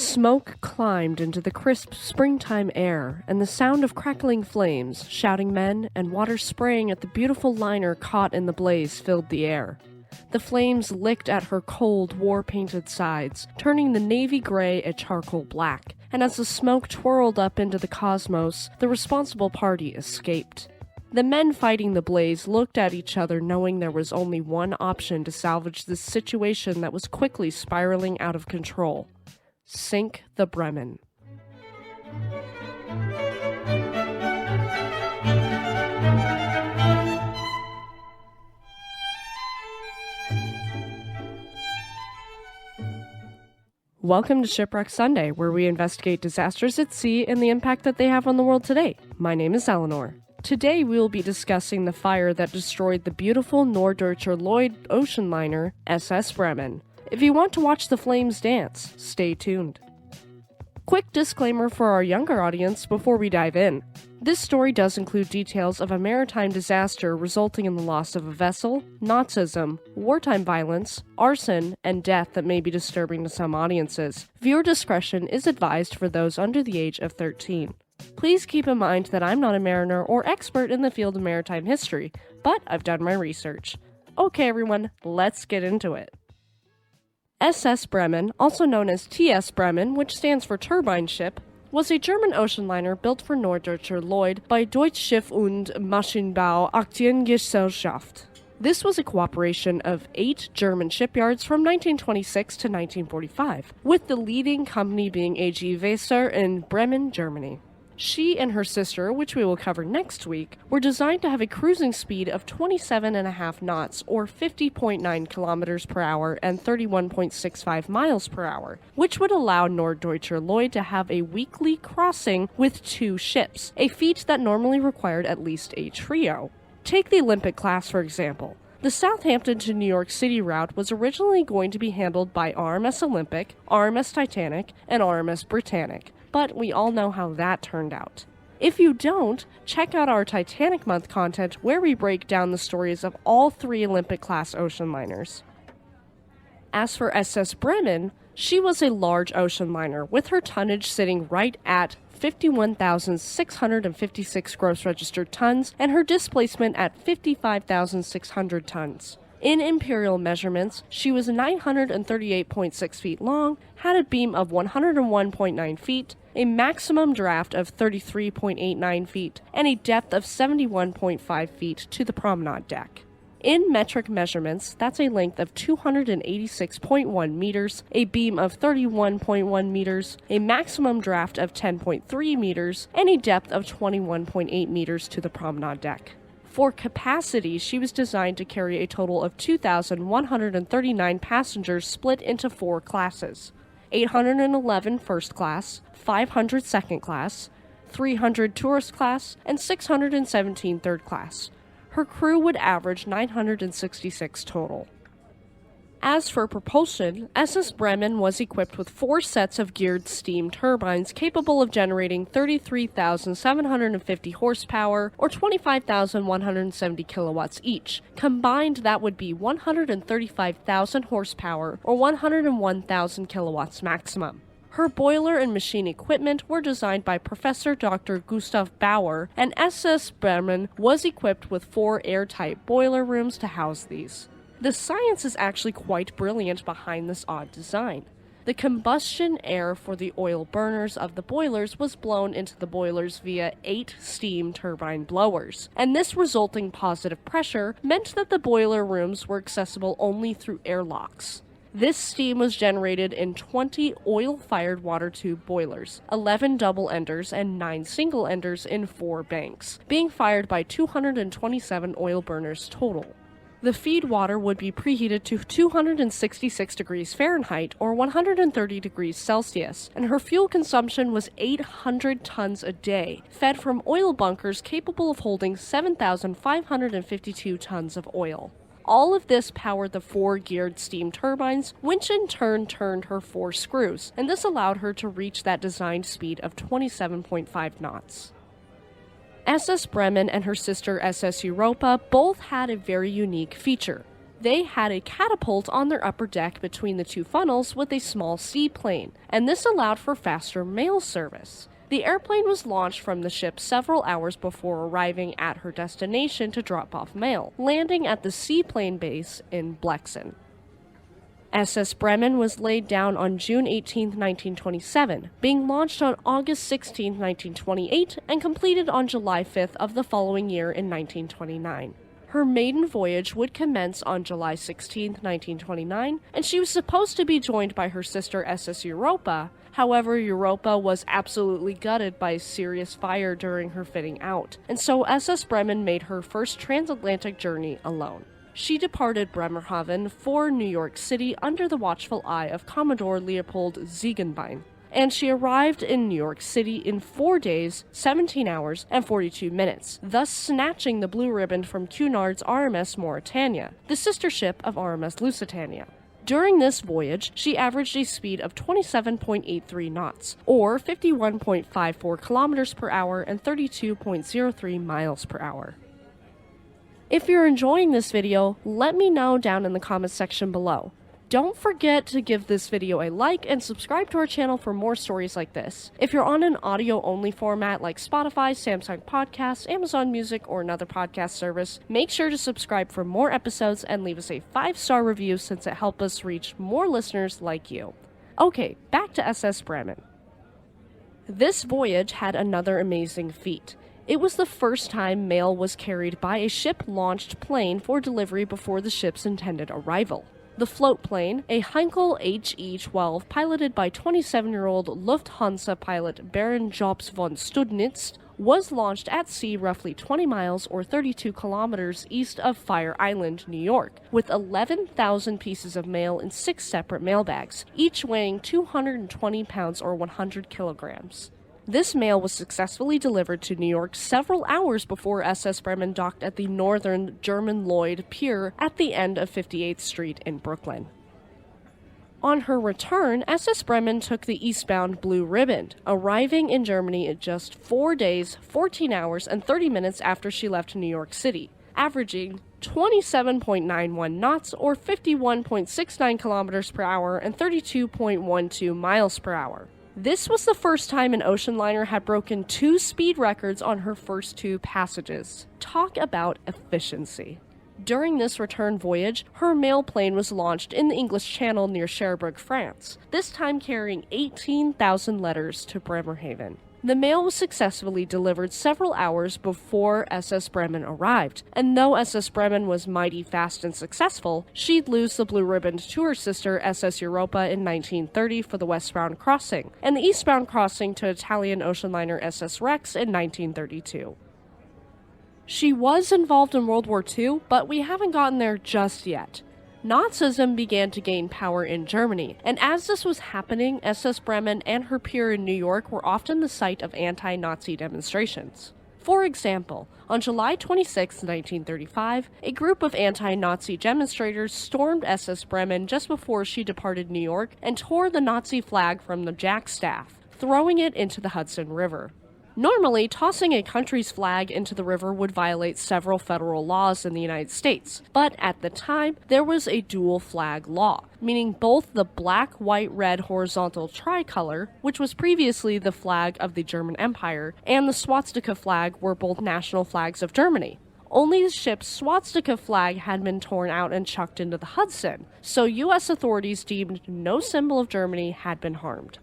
Smoke climbed into the crisp springtime air, and the sound of crackling flames, shouting men, and water spraying at the beautiful liner caught in the blaze filled the air. The flames licked at her cold, war-painted sides, turning the navy gray a charcoal black, and as the smoke twirled up into the cosmos, the responsible party escaped. The men fighting the blaze looked at each other knowing there was only one option to salvage this situation that was quickly spiraling out of control. Sink the Bremen. Welcome to Shipwreck Sunday, where we investigate disasters at sea and the impact that they have on the world today. My name is Eleanor. Today we will be discussing the fire that destroyed the beautiful Norddeutscher Lloyd ocean liner, SS Bremen. If you want to watch the flames dance, stay tuned. Quick disclaimer for our younger audience before we dive in. This story does include details of a maritime disaster resulting in the loss of a vessel, Nazism, wartime violence, arson, and death that may be disturbing to some audiences. Viewer discretion is advised for those under the age of 13. Please keep in mind that I'm not a mariner or expert in the field of maritime history, but I've done my research. Okay everyone, let's get into it. SS Bremen, also known as TS Bremen, which stands for turbine ship, was a German ocean liner built for Norddeutscher Lloyd by Deutsche Schiff- und Maschinenbau Aktiengesellschaft. This was a cooperation of 8 German shipyards from 1926 to 1945, with the leading company being AG Weser in Bremen, Germany. She and her sister, which we will cover next week, were designed to have a cruising speed of 27.5 knots or 50.9 kilometers per hour and 31.65 miles per hour, which would allow Norddeutscher Lloyd to have a weekly crossing with 2 ships, a feat that normally required at least a trio. Take the Olympic class, for example. The Southampton to New York City route was originally going to be handled by RMS Olympic, RMS Titanic, and RMS Britannic. But we all know how that turned out. If you don't, check out our Titanic Month content where we break down the stories of all 3 Olympic-class ocean liners. As for SS Bremen, she was a large ocean liner, with her tonnage sitting right at 51,656 gross registered tons and her displacement at 55,600 tons. In imperial measurements, she was 938.6 feet long, had a beam of 101.9 feet, a maximum draft of 33.89 feet, and a depth of 71.5 feet to the promenade deck. In metric measurements, that's a length of 286.1 meters, a beam of 31.1 meters, a maximum draft of 10.3 meters, and a depth of 21.8 meters to the promenade deck. For capacity, she was designed to carry a total of 2,139 passengers split into 4 classes: 811 first class, 500 second class, 300 tourist class, and 617 third class. Her crew would average 966 total. As for propulsion, SS Bremen was equipped with 4 sets of geared steam turbines capable of generating 33,750 horsepower or 25,170 kilowatts each. Combined, that would be 135,000 horsepower or 101,000 kilowatts maximum. Her boiler and machine equipment were designed by Professor Dr. Gustav Bauer, and SS Bremen was equipped with 4 airtight boiler rooms to house these. The science is actually quite brilliant behind this odd design. The combustion air for the oil burners of the boilers was blown into the boilers via 8 steam turbine blowers, and this resulting positive pressure meant that the boiler rooms were accessible only through airlocks. This steam was generated in 20 oil-fired water tube boilers, 11 double-enders, and 9 single-enders in 4 banks, being fired by 227 oil burners total. The feed water would be preheated to 266 degrees Fahrenheit or 130 degrees Celsius, and her fuel consumption was 800 tons a day, fed from oil bunkers capable of holding 7,552 tons of oil. All of this powered the 4 geared steam turbines, which in turn turned her 4 screws, and this allowed her to reach that designed speed of 27.5 knots. SS Bremen and her sister SS Europa both had a very unique feature. They had a catapult on their upper deck between the two funnels with a small seaplane, and this allowed for faster mail service. The airplane was launched from the ship several hours before arriving at her destination to drop off mail, landing at the seaplane base in Blexen. SS Bremen was laid down on June 18, 1927, being launched on August 16, 1928, and completed on July 5th of the following year in 1929. Her maiden voyage would commence on July 16, 1929, and she was supposed to be joined by her sister SS Europa. However, Europa was absolutely gutted by a serious fire during her fitting out, and so SS Bremen made her first transatlantic journey alone. She departed Bremerhaven for New York City under the watchful eye of Commodore Leopold Ziegenbein, and she arrived in New York City in 4 days, 17 hours, and 42 minutes, thus snatching the blue ribbon from Cunard's RMS Mauretania, the sister ship of RMS Lusitania. During this voyage, she averaged a speed of 27.83 knots, or 51.54 kilometers per hour and 32.03 miles per hour. If you're enjoying this video, let me know down in the comments section below. Don't forget to give this video a like and subscribe to our channel for more stories like this. If you're on an audio-only format like Spotify, Samsung Podcasts, Amazon Music, or another podcast service, make sure to subscribe for more episodes and leave us a 5-star review since it helps us reach more listeners like you. Okay, back to SS Bremen. This voyage had another amazing feat. It was the first time mail was carried by a ship-launched plane for delivery before the ship's intended arrival. The float plane, a Heinkel HE-12 piloted by 27-year-old Lufthansa pilot Baron Jobs von Studnitz, was launched at sea roughly 20 miles or 32 kilometers east of Fire Island, New York, with 11,000 pieces of mail in 6 separate mail bags, each weighing 220 pounds or 100 kilograms. This mail was successfully delivered to New York several hours before SS Bremen docked at the northern German Lloyd Pier at the end of 58th Street in Brooklyn. On her return, SS Bremen took the eastbound Blue Ribbon, arriving in Germany in just 4 days, 14 hours, and 30 minutes after she left New York City, averaging 27.91 knots or 51.69 kilometers per hour and 32.12 miles per hour. This was the first time an ocean liner had broken 2 speed records on her first 2 passages. Talk about efficiency. During this return voyage, her mail plane was launched in the English Channel near Cherbourg, France, this time carrying 18,000 letters to Bremerhaven. The mail was successfully delivered several hours before SS Bremen arrived, and though SS Bremen was mighty fast and successful, she'd lose the blue ribbon to her sister SS Europa in 1930 for the westbound crossing, and the eastbound crossing to Italian ocean liner SS Rex in 1932. She was involved in World War II, but we haven't gotten there just yet. Nazism began to gain power in Germany, and as this was happening, SS Bremen and her pier in New York were often the site of anti-Nazi demonstrations. For example, on July 26, 1935, a group of anti-Nazi demonstrators stormed SS Bremen just before she departed New York and tore the Nazi flag from the jackstaff, throwing it into the Hudson River. Normally, tossing a country's flag into the river would violate several federal laws in the United States, but at the time, there was a dual flag law, meaning both the black, white, red horizontal tricolor, which was previously the flag of the German Empire, and the swastika flag were both national flags of Germany. Only the ship's swastika flag had been torn out and chucked into the Hudson, so U.S. authorities deemed no symbol of Germany had been harmed.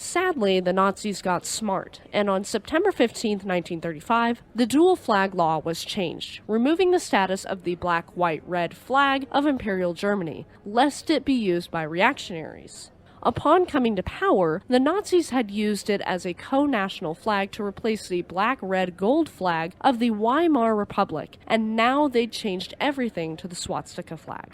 Sadly, the Nazis got smart, and on September 15, 1935, the dual flag law was changed, removing the status of the black, white, red flag of Imperial Germany, lest it be used by reactionaries. Upon coming to power, the Nazis had used it as a co-national flag to replace the black, red, gold flag of the Weimar Republic, and now they'd changed everything to the swastika flag.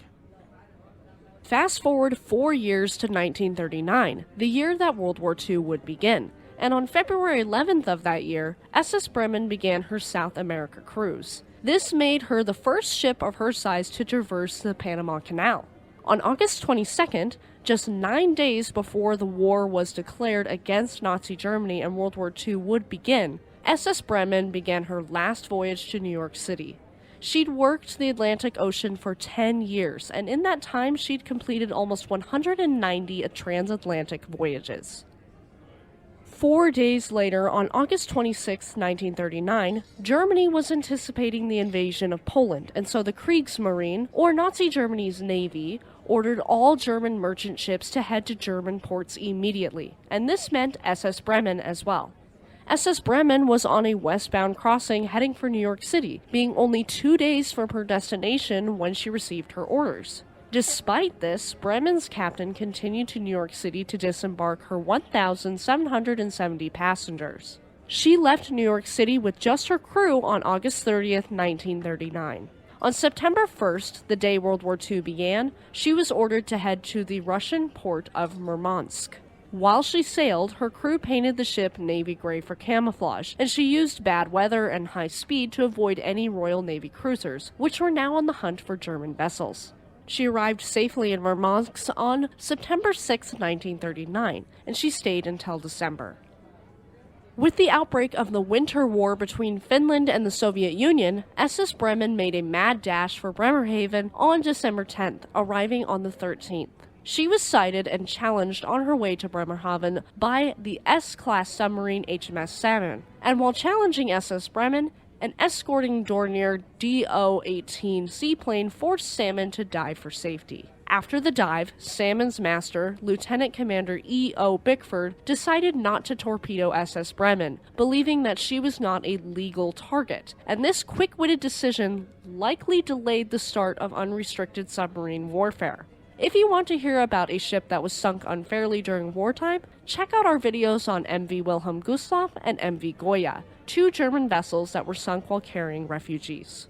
Fast forward 4 years to 1939, the year that World War II would begin, and on February 11th of that year, SS Bremen began her South America cruise. This made her the first ship of her size to traverse the Panama Canal. On August 22nd, just 9 days before the war was declared against Nazi Germany and World War II would begin, SS Bremen began her last voyage to New York City. She'd worked the Atlantic Ocean for 10 years, and in that time she'd completed almost 190 transatlantic voyages. 4 days later, on August 26, 1939, Germany was anticipating the invasion of Poland, and so the Kriegsmarine, or Nazi Germany's navy, ordered all German merchant ships to head to German ports immediately, and this meant SS Bremen as well. SS Bremen was on a westbound crossing heading for New York City, being only 2 days from her destination when she received her orders. Despite this, Bremen's captain continued to New York City to disembark her 1,770 passengers. She left New York City with just her crew on August 30th, 1939. On September 1st, the day World War II began, she was ordered to head to the Russian port of Murmansk. While she sailed, her crew painted the ship navy gray for camouflage, and she used bad weather and high speed to avoid any Royal Navy cruisers, which were now on the hunt for German vessels. She arrived safely in Murmansk on September 6, 1939, and she stayed until December. With the outbreak of the Winter War between Finland and the Soviet Union, SS Bremen made a mad dash for Bremerhaven on December 10th, arriving on the 13th. She was sighted and challenged on her way to Bremerhaven by the S-class submarine HMS Salmon, and while challenging SS Bremen, an escorting Dornier DO-18 seaplane forced Salmon to dive for safety. After the dive, Salmon's master, Lieutenant Commander E.O. Bickford, decided not to torpedo SS Bremen, believing that she was not a legal target, and this quick-witted decision likely delayed the start of unrestricted submarine warfare. If you want to hear about a ship that was sunk unfairly during wartime, check out our videos on MV Wilhelm Gustloff and MV Goya, 2 German vessels that were sunk while carrying refugees.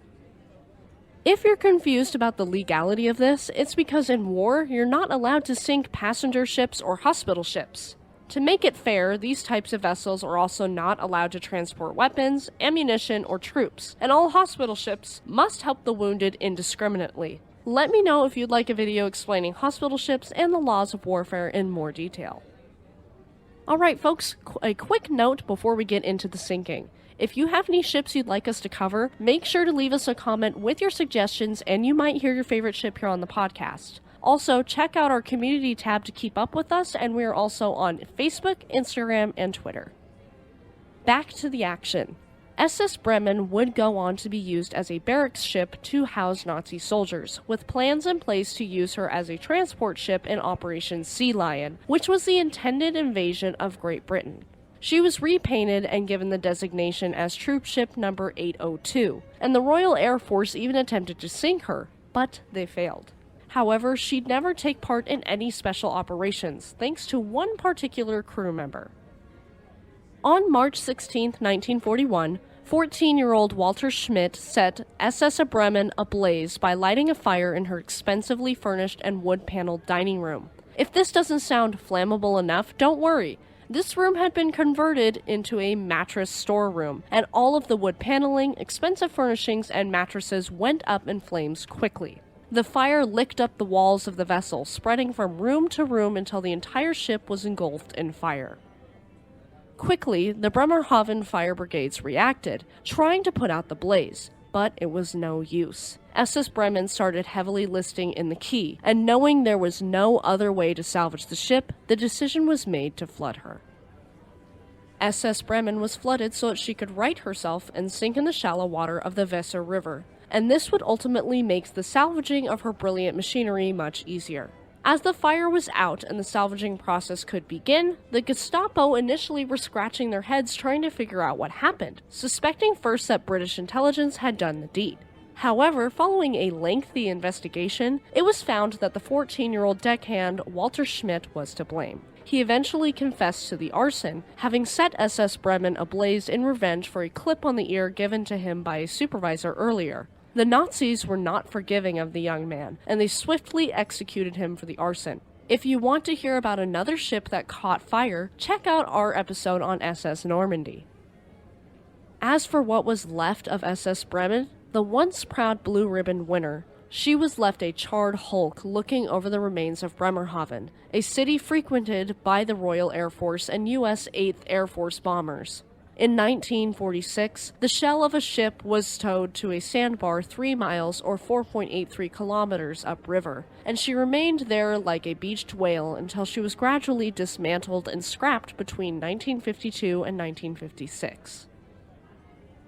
If you're confused about the legality of this, it's because in war, you're not allowed to sink passenger ships or hospital ships. To make it fair, these types of vessels are also not allowed to transport weapons, ammunition, or troops, and all hospital ships must help the wounded indiscriminately. Let me know if you'd like a video explaining hospital ships and the laws of warfare in more detail. Alright folks, a quick note before we get into the sinking. If you have any ships you'd like us to cover, make sure to leave us a comment with your suggestions and you might hear your favorite ship here on the podcast. Also, check out our community tab to keep up with us, and we are also on Facebook, Instagram, and Twitter. Back to the action. SS Bremen would go on to be used as a barracks ship to house Nazi soldiers, with plans in place to use her as a transport ship in Operation Sea Lion, which was the intended invasion of Great Britain. She was repainted and given the designation as Troop Ship Number 802, and the Royal Air Force even attempted to sink her, but they failed. However, she'd never take part in any special operations, thanks to one particular crew member. On March 16, 1941, 14-year-old Walter Schmidt set SS Bremen ablaze by lighting a fire in her expensively furnished and wood-paneled dining room. If this doesn't sound flammable enough, don't worry. This room had been converted into a mattress storeroom, and all of the wood paneling, expensive furnishings, and mattresses went up in flames quickly. The fire licked up the walls of the vessel, spreading from room to room until the entire ship was engulfed in fire. Quickly, the Bremerhaven fire brigades reacted, trying to put out the blaze, but it was no use. SS Bremen started heavily listing in the quay, and knowing there was no other way to salvage the ship, the decision was made to flood her. SS Bremen was flooded so that she could right herself and sink in the shallow water of the Weser River, and this would ultimately make the salvaging of her brilliant machinery much easier. As the fire was out and the salvaging process could begin, the Gestapo initially were scratching their heads trying to figure out what happened, suspecting first that British intelligence had done the deed. However, following a lengthy investigation, it was found that the 14-year-old deckhand Walter Schmidt was to blame. He eventually confessed to the arson, having set SS Bremen ablaze in revenge for a clip on the ear given to him by a supervisor earlier. The Nazis were not forgiving of the young man, and they swiftly executed him for the arson. If you want to hear about another ship that caught fire, check out our episode on SS Normandy. As for what was left of SS Bremen, the once proud blue ribbon winner, she was left a charred hulk looking over the remains of Bremerhaven, a city frequented by the Royal Air Force and U.S. 8th Air Force bombers. In 1946, the shell of a ship was towed to a sandbar 3 miles or 4.83 kilometers upriver, and she remained there like a beached whale until she was gradually dismantled and scrapped between 1952 and 1956.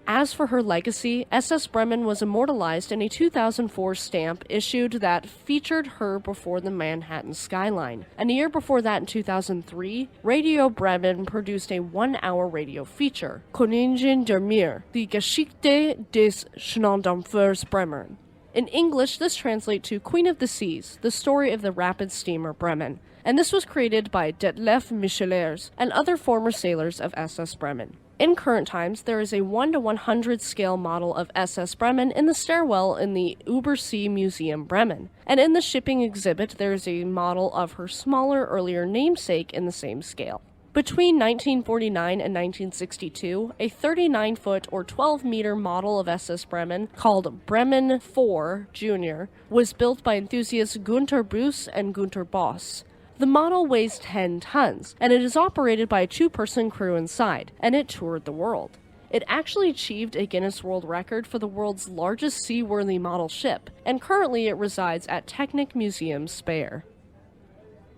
As for her legacy, SS Bremen was immortalized in a 2004 stamp issued that featured her before the Manhattan skyline. And a year before that, in 2003, Radio Bremen produced a 1-hour radio feature, Königin der Meer, die Geschichte des Schnelldampfers Bremen. In English, this translates to Queen of the Seas, the story of the rapid steamer Bremen. And this was created by Detlef Michelers and other former sailors of SS Bremen. In current times, there is a 1:100 scale model of SS Bremen in the stairwell in the Übersee Museum Bremen, and in the shipping exhibit there is a model of her smaller, earlier namesake in the same scale. Between 1949 and 1962, a 39-foot or 12-meter model of SS Bremen, called Bremen IV Jr., was built by enthusiasts Günter Buss and Günter Boss. The model weighs 10 tons, and it is operated by a 2-person crew inside, and it toured the world. It actually achieved a Guinness World Record for the world's largest seaworthy model ship, and currently it resides at Technik Museum Speyer.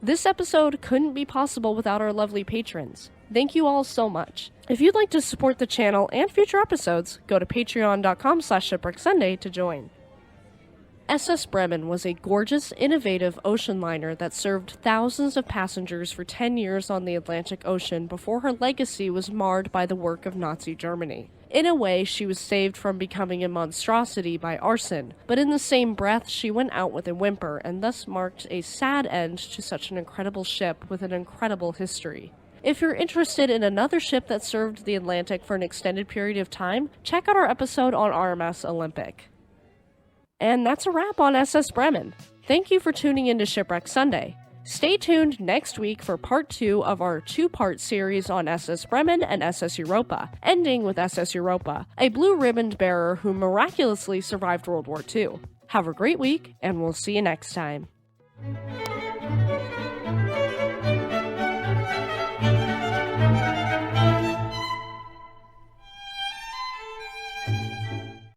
This episode couldn't be possible without our lovely patrons. Thank you all so much. If you'd like to support the channel and future episodes, go to patreon.com/shipwrecksunday to join. SS Bremen was a gorgeous, innovative ocean liner that served thousands of passengers for 10 years on the Atlantic Ocean before her legacy was marred by the work of Nazi Germany. In a way, she was saved from becoming a monstrosity by Arson, but in the same breath, she went out with a whimper and thus marked a sad end to such an incredible ship with an incredible history. If you're interested in another ship that served the Atlantic for an extended period of time, check out our episode on RMS Olympic. And that's a wrap on SS Bremen. Thank you for tuning in to Shipwreck Sunday. Stay tuned next week for part 2 of our 2-part series on SS Bremen and SS Europa, ending with SS Europa, a blue ribbon bearer who miraculously survived World War II. Have a great week, and we'll see you next time.